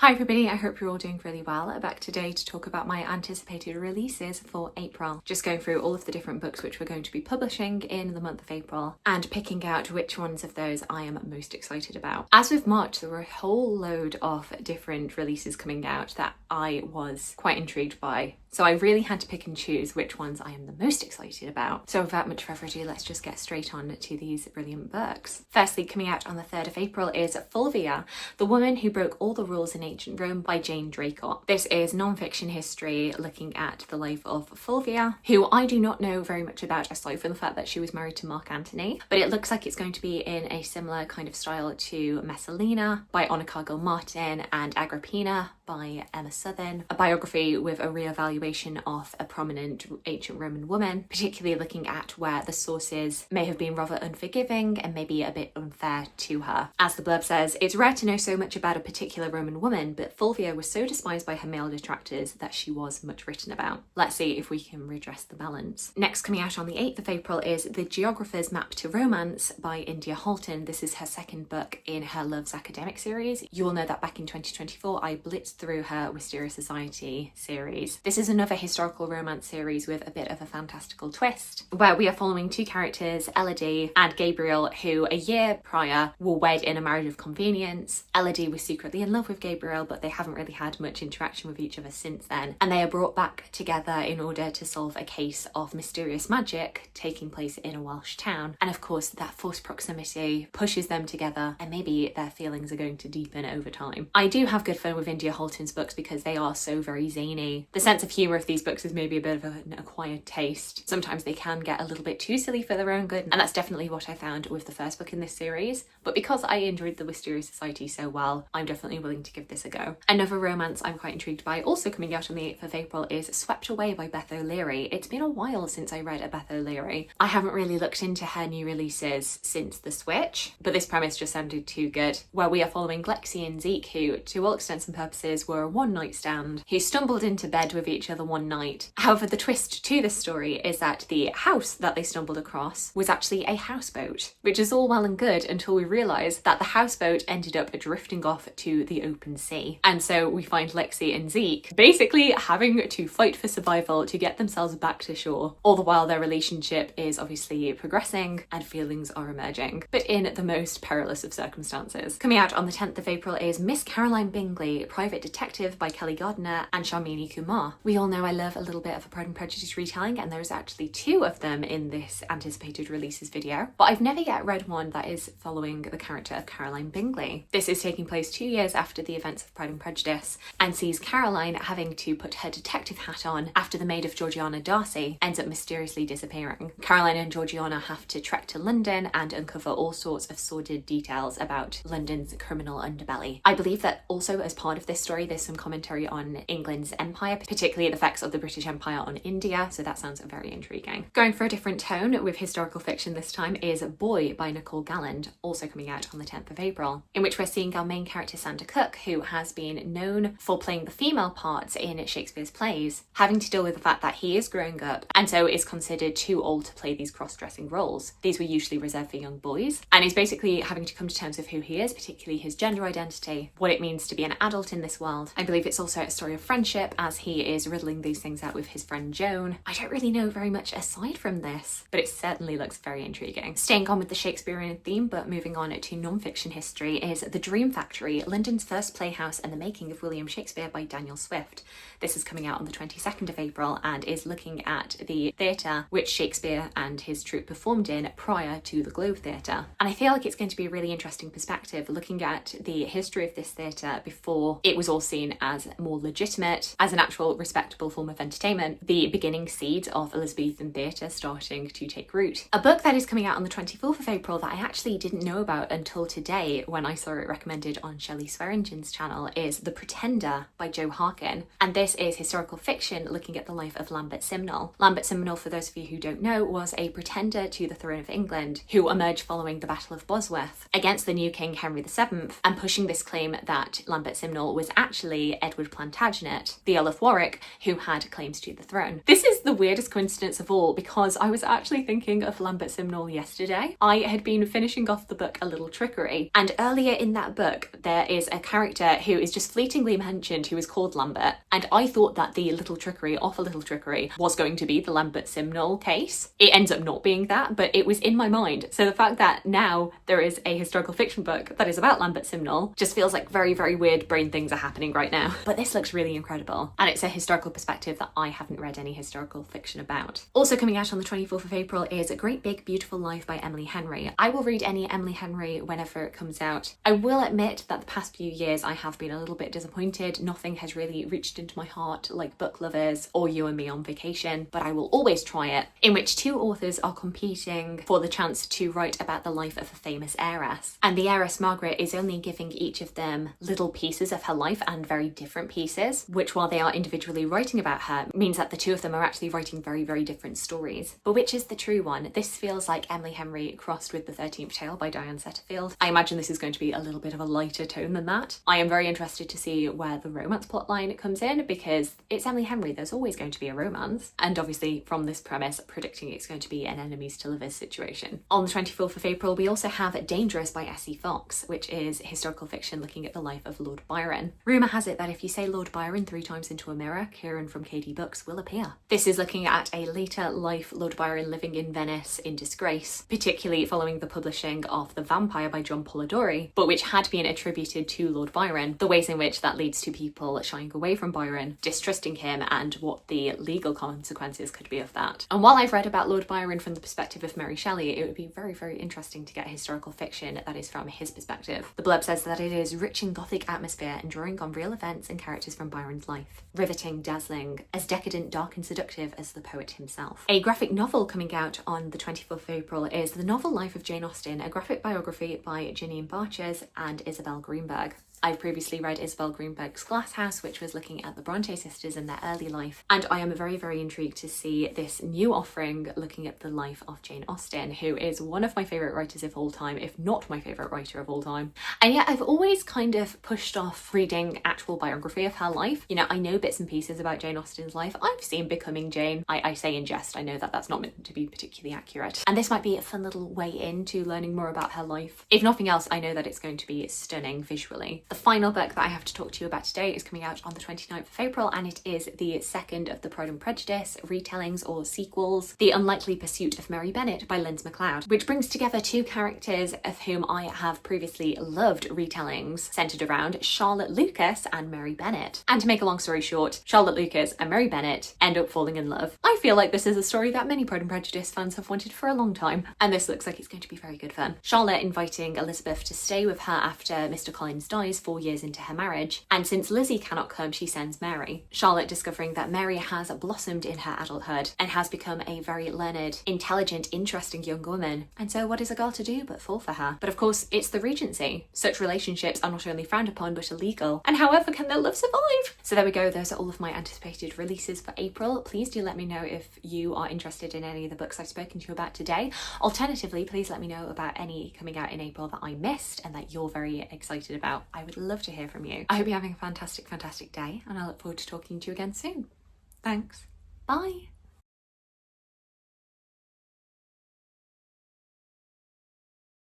Hi everybody, I hope you're all doing really well. I'm back today to talk about my anticipated releases for April. Just going through all of the different books which we're going to be publishing in the month of April and picking out which ones of those I am most excited about. As with March, there were a whole load of different releases coming out that I was quite intrigued by. So I really had to pick and choose which ones I am the most excited about. So without much further ado, let's just get straight on to these brilliant books. Firstly, coming out on the 3rd of April is Fulvia, The Woman Who Broke All the Rules in Ancient Rome by Jaen Draycott. This is non-fiction history looking at the life of Fulvia, who I do not know very much about aside from the fact that she was married to Mark Antony, but it looks like it's going to be in a similar kind of style to Messalina by Anna Cargill Martin and Agrippina by Emma Southern, a biography with a re-evaluation of a prominent ancient Roman woman, particularly looking at where the sources may have been rather unforgiving and maybe a bit unfair to her. As the blurb says, it's rare to know so much about a particular Roman woman, but Fulvia was so despised by her male detractors that she was much written about. Let's see if we can redress the balance. Next, coming out on the 8th of April is The Geographer's Map to Romance by India Holton. This is her second book in her Love's Academic series. You will know that back in 2024 I blitzed through her Wisteria Society series. This is another historical romance series with a bit of a fantastical twist, where we are following two characters, Elodie and Gabriel, who a year prior were wed in a marriage of convenience. Elodie was secretly in love with Gabriel, but they haven't really had much interaction with each other since then, and they are brought back together in order to solve a case of mysterious magic taking place in a Welsh town. And of course, that forced proximity pushes them together, and maybe their feelings are going to deepen over time. I do have good fun with India Holton's books because they are so very zany. The sense of humour of these books is maybe a bit of an acquired taste. Sometimes they can get a little bit too silly for their own good, and that's definitely what I found with the first book in this series. But because I enjoyed the Wisteria Society so well, I'm definitely willing to give this a go. Another romance I'm quite intrigued by, also coming out on the 8th of April, is Swept Away by Beth O'Leary. It's been a while since I read a Beth O'Leary. I haven't really looked into her new releases since The Switch, but this premise just sounded too good, where we are following Lexi and Zeke, who to all extents and purposes were a one-night stand, who stumbled into bed with each other one night. However, the twist to this story is that the house that they stumbled across was actually a houseboat, which is all well and good until we realise that the houseboat ended up drifting off to the open sea. And so we find Lexi and Zeke basically having to fight for survival to get themselves back to shore, all the while their relationship is obviously progressing and feelings are emerging, but in the most perilous of circumstances. Coming out on the 10th of April is Miss Caroline Bingley, Private Detective by Kelly Gardiner and Sharmini Kumar. We all know I love a little bit of a Pride and Prejudice retelling, and there's actually two of them in this anticipated releases video, but I've never yet read one that is following the character of Caroline Bingley. This is taking place 2 years after the events of Pride and Prejudice and sees Caroline having to put her detective hat on after the maid of Georgiana Darcy ends up mysteriously disappearing. Caroline and Georgiana have to trek to London and uncover all sorts of sordid details about London's criminal underbelly. I believe that also as part of this story there's some commentary on England's empire, particularly the effects of the British Empire on India, so that sounds very intriguing. Going for a different tone with historical fiction this time is Boy by Nicole Galland, also coming out on the 10th of April, in which we're seeing our main character Sandra Cook, who has been known for playing the female parts in Shakespeare's plays, having to deal with the fact that he is growing up and so is considered too old to play these cross-dressing roles. These were usually reserved for young boys, and he's basically having to come to terms with who he is, particularly his gender identity, what it means to be an adult in this world. I believe it's also a story of friendship as he is riddling these things out with his friend Joan. I don't really know very much aside from this, but it certainly looks very intriguing. Staying on with the Shakespearean theme, but moving on to non-fiction history, is The Dream Factory, London's First Playhouse and the Making of William Shakespeare by Daniel Swift. This is coming out on the 22nd of April and is looking at the theatre which Shakespeare and his troupe performed in prior to the Globe Theatre. And I feel like it's going to be a really interesting perspective looking at the history of this theatre before it was all seen as more legitimate, as an actual respectable form of entertainment, the beginning seeds of Elizabethan theatre starting to take root. A book that is coming out on the 24th of April that I actually didn't know about until today when I saw it recommended on Shelley Swearingen's channel is The Pretender by Jo Harkin, and this is historical fiction looking at the life of Lambert Simnel. Lambert Simnel, for those of you who don't know, was a pretender to the throne of England who emerged following the Battle of Bosworth against the new King Henry VII, and pushing this claim that Lambert Simnel was actually Edward Plantagenet, the Earl of Warwick, who had claims to the throne. This is the weirdest coincidence of all because I was actually thinking of Lambert Simnel yesterday. I had been finishing off the book A Little Trickery, and earlier in that book there is a character character who is just fleetingly mentioned who is called Lambert, and I thought that the little trickery off A Little Trickery was going to be the Lambert Simnel case. It ends up not being that, but it was in my mind. So the fact that now there is a historical fiction book that is about Lambert Simnel just feels like very, very weird brain things are happening right now. But this looks really incredible, and it's a historical perspective that I haven't read any historical fiction about. Also coming out on the 24th of April is A Great Big Beautiful Life by Emily Henry. I will read any Emily Henry whenever it comes out. I will admit that the past few years I have been a little bit disappointed. Nothing has really reached into my heart like Book Lovers or You and Me on Vacation, but I will always try it, in which two authors are competing for the chance to write about the life of a famous heiress. And the heiress Margaret is only giving each of them little pieces of her life and very different pieces, which while they are individually writing about her, means that the two of them are actually writing very, very different stories. But which is the true one? This feels like Emily Henry crossed with The 13th Tale by Diane Setterfield. I imagine this is going to be a little bit of a lighter tone than that. I am very interested to see where the romance plotline comes in, because it's Emily Henry, there's always going to be a romance. And obviously from this premise, predicting it's going to be an enemies to lovers situation. On the 24th of April, we also have Dangerous by Essie Fox, which is historical fiction looking at the life of Lord Byron. Rumour has it that if you say Lord Byron 3 times into a mirror, Kieran from KD Books will appear. This is looking at a later life Lord Byron living in Venice in disgrace, particularly following the publishing of The Vampire by John Polidori, but which had been attributed to Lord Byron, the ways in which that leads to people shying away from Byron, distrusting him, and what the legal consequences could be of that. And while I've read about Lord Byron from the perspective of Mary Shelley, it would be very, very interesting to get historical fiction that is from his perspective. The blurb says that it is rich in Gothic atmosphere and drawing on real events and characters from Byron's life. Riveting, dazzling, as decadent, dark and seductive as the poet himself. A graphic novel coming out on the 24th of April is The Novel Life of Jane Austen, a graphic biography by Janine Barchas and Isabel Greenberg. I've previously read Isabel Greenberg's Glass House, which was looking at the Bronte sisters and their early life, and I am very, very intrigued to see this new offering looking at the life of Jane Austen, who is one of my favourite writers of all time, if not my favourite writer of all time. And yet I've always kind of pushed off reading actual biography of her life. You know, I know bits and pieces about Jane Austen's life. I've seen Becoming Jane. I say in jest, I know that that's not meant to be particularly accurate. And this might be a fun little way into learning more about her life. If nothing else, I know that it's going to be stunning visually. The final book that I have to talk to you about today is coming out on the 29th of April, and it is the second of the Pride and Prejudice retellings or sequels, The Unlikely Pursuit of Mary Bennet by Lindz McLeod, which brings together two characters of whom I have previously loved retellings centred around Charlotte Lucas and Mary Bennet. And to make a long story short, Charlotte Lucas and Mary Bennet end up falling in love. I feel like this is a story that many Pride and Prejudice fans have wanted for a long time, and this looks like it's going to be very good fun. Charlotte inviting Elizabeth to stay with her after Mr. Collins dies 4 years into her marriage, and since Lizzie cannot come, she sends Mary. Charlotte discovering that Mary has blossomed in her adulthood and has become a very learned, intelligent, interesting young woman, and so what is a girl to do but fall for her? But of course, it's the Regency. Such relationships are not only frowned upon but illegal, and however can their love survive? So there we go, those are all of my anticipated releases for April. Please do let me know if you are interested in any of the books I've spoken to you about today. Alternatively, please let me know about any coming out in April that I missed and that you're very excited about. I would love to hear from you. I hope you're having a fantastic, fantastic day, and I look forward to talking to you again soon. Thanks. Bye.